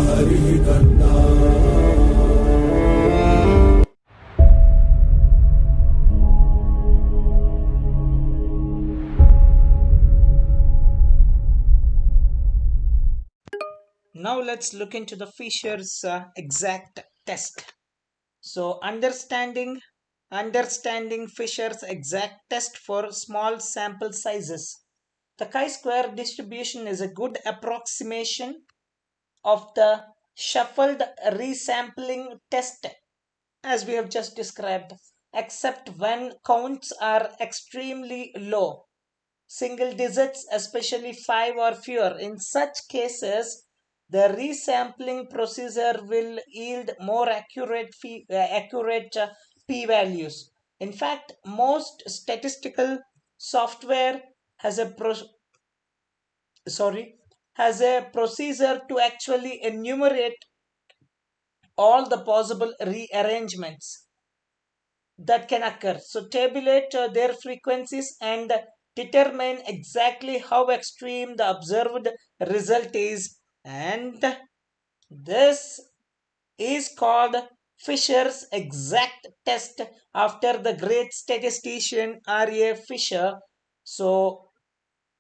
हरि करना। Now let's look into the Fisher's exact test. So understanding Fisher's exact test for small sample sizes. The chi-square distribution is a good approximation of the shuffled resampling test as we have just described, except when counts are extremely low, single digits, especially 5 or fewer. In such cases, the resampling procedure will yield more accurate p-values. In fact, most statistical software has a has a procedure to actually enumerate all the possible rearrangements that can occur. So tabulate their frequencies and determine exactly how extreme the observed result is. And this is called Fisher's exact test after the great statistician R.A. Fisher. So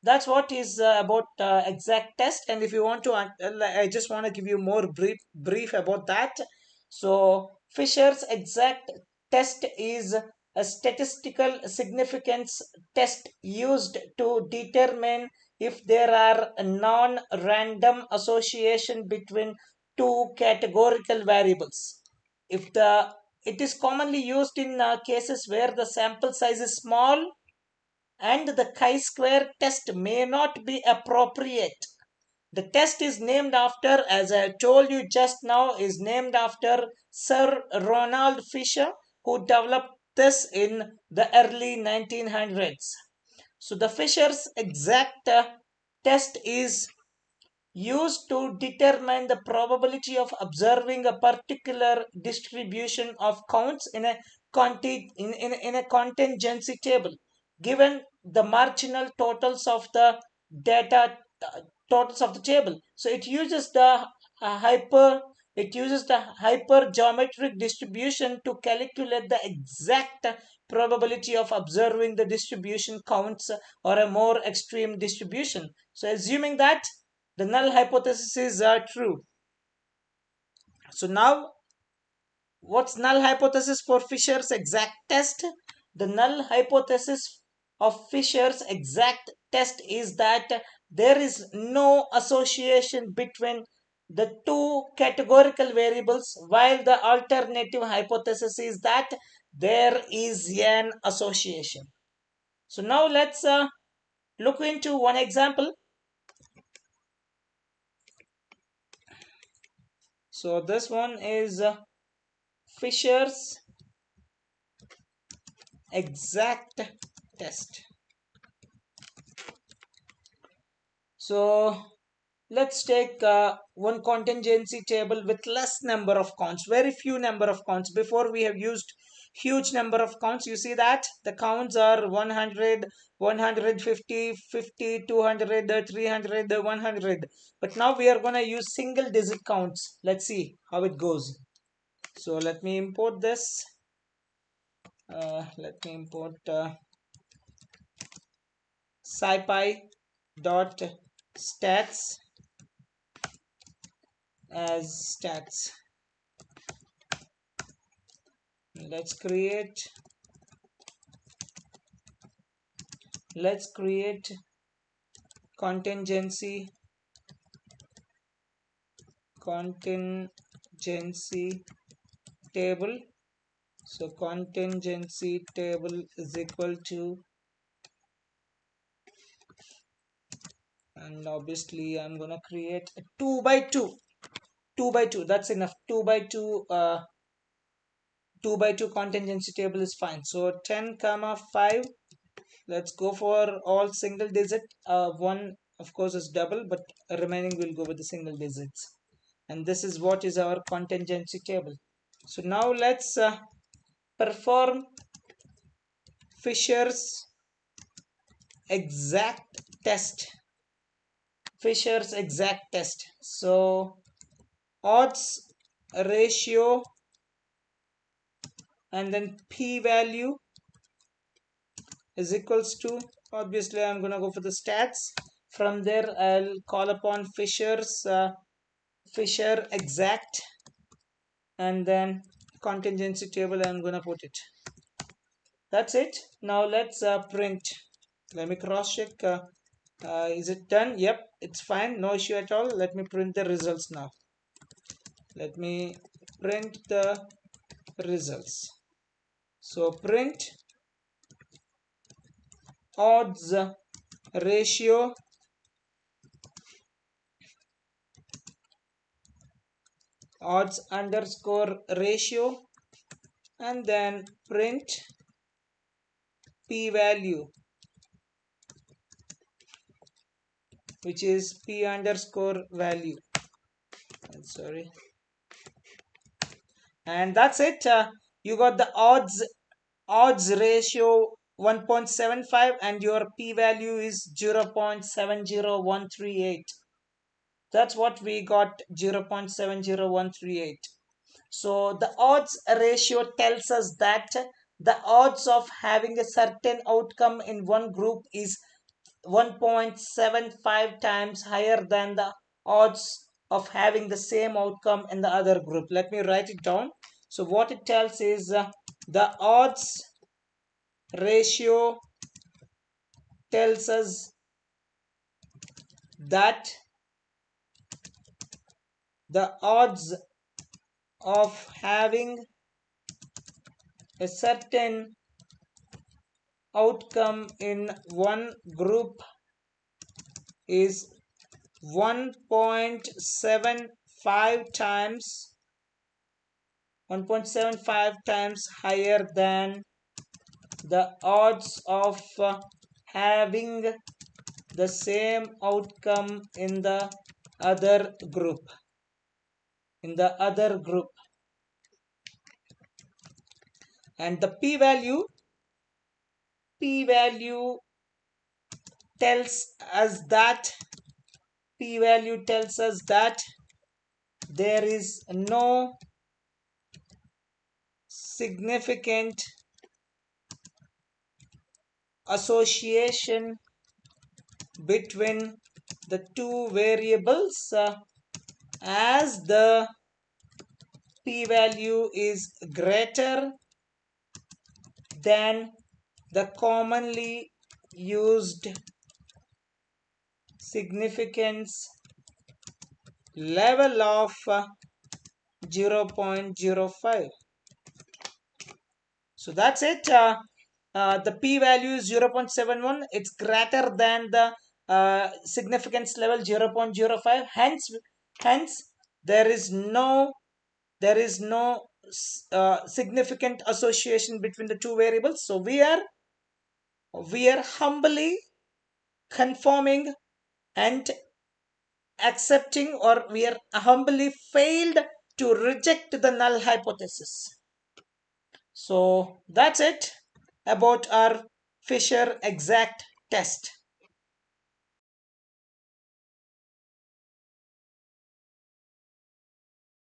that's what is about exact test. And if you want to I just want to give you more brief about that. So Fisher's exact test is a statistical significance test used to determine if there are non-random association between two categorical variables. If the It is commonly used in cases where the sample size is small and the chi-square test may not be appropriate. The test is named after, as I told you just now, is named after Sir Ronald Fisher, who developed this in the early 1900s. So the Fisher's exact test is used to determine the probability of observing a particular distribution of counts in a in a contingency table given the marginal totals of the data totals of the table. So it uses the hyper geometric distribution to calculate the exact probability of observing the distribution counts or a more extreme distribution. So assuming that the null hypotheses are true. So now, what's null hypothesis for Fisher's exact test? The null hypothesis of Fisher's exact test is that there is no association between the two categorical variables, while the alternative hypothesis is that there is an association. So now let's look into one example. So this one is Fisher's exact test. So let's take one contingency table with less number of counts, very few number of counts. Before we have used huge number of counts. You see that the counts are 100, 150, 50, 200, 300, 100. But now we are going to use single digit counts. Let's see how it goes. So let me import this. Let me import scipy dot stats as stats. Let's create contingency table. So contingency table is equal to, and obviously I'm gonna create a 2 by 2. 2 by 2, that's enough. 2 by 2 2 by 2 contingency table is fine. So 10 comma 5. Let's go for all single digit. One of course is double, but remaining will go with the single digits. And this is what is our contingency table. So now let's perform Fisher's exact test. So odds ratio and then p-value is equals to, obviously I'm gonna go for the stats. From there I'll call upon Fisher exact, and then contingency table I'm gonna put it. That's it. Now let's print. Let me cross check. Is it done? Yep, it's fine, no issue at all. Let me print the results now. Let me print the results. So print odds ratio odds underscore ratio, and then print p-value, which is p underscore value. Sorry. And that's it. You got the odds ratio 1.75 and your p-value is 0.70138. That's what we got, 0.70138. So the odds ratio tells us that the odds of having a certain outcome in one group is 1.75 times higher than the odds of having the same outcome in the other group. Let me write it down. So what it tells is the odds ratio tells us that the odds of having a certain outcome in one group is 1.75 times 1.75 times higher than the odds of having the same outcome in the other group. And the p-value tells us that there is no significant association between the two variables as the p-value is greater than the commonly used significance level of 0.05. So that's it. The p-value is 0.71. It's greater than the significance level 0.05. Hence, there is no significant association between the two variables. So we are humbly conforming and accepting, or we are humbly failed to reject the null hypothesis. So that's it about our Fisher exact test.